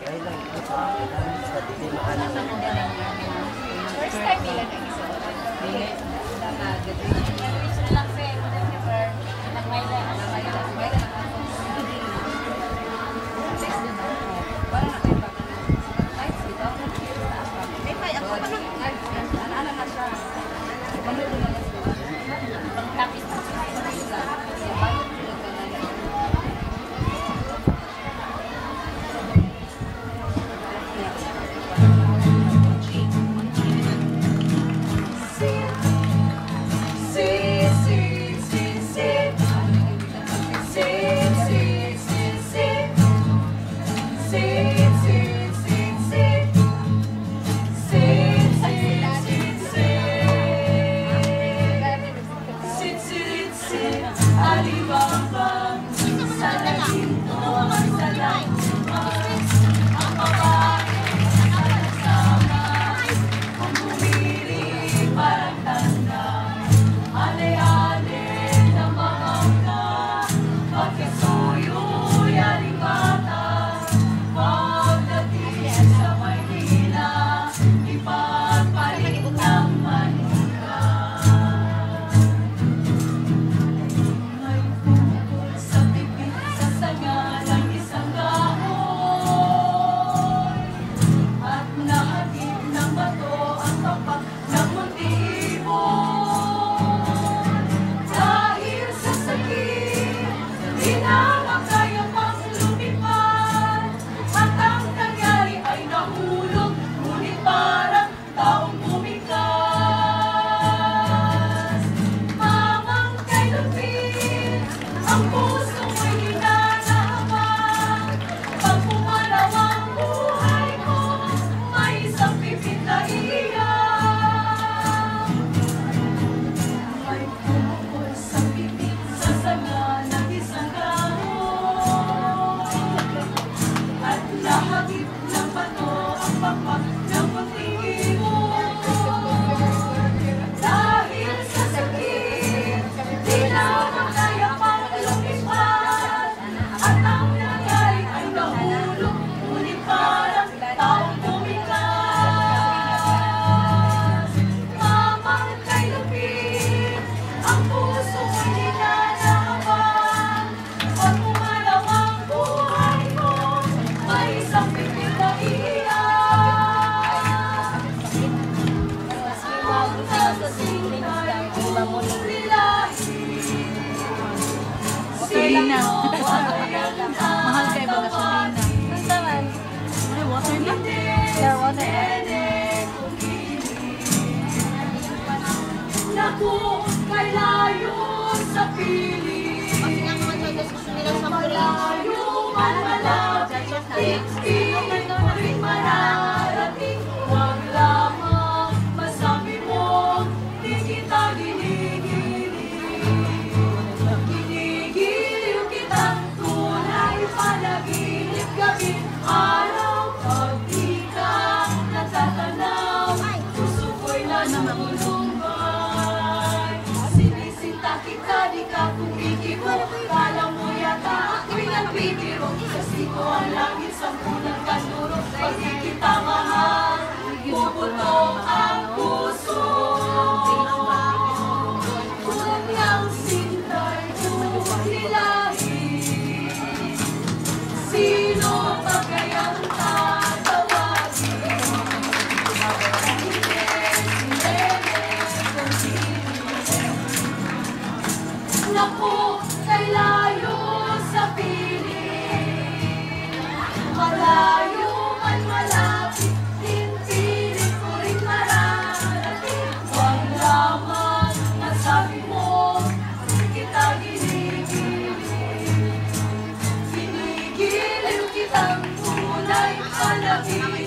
First time nila na isa. Gasolina. Mahal kayo ba gasolina? Basta man. Ano, water na? Yeah, water. Naku, kay layo sa piling. Kasi nga naman sa diskusyon nila sa Malayo man malapit, hindi ko rin mararating. Huwag lamang masabi mo, di kita ginigiling. Ginigiliw kita, tunay panaginip gabi, araw pag di ka natatanaw. Puso ko'y nanunulumbay. Sinisinta kita, di ka kumikibo, kala mo yata ako'y nagbibiro. Kasi ko ang langit sa punang kanuro, pag di kita mahal, puputong ang puso. Kunyang sintay unilahin, sino pa kayang tatawagin? Naku, kay layo sa piling. Malayo man malapit, tintirin ko rin mararating. Huwag lamang masabi mo, di kita ginigiling. Ginigiliw kitang tunay palagi.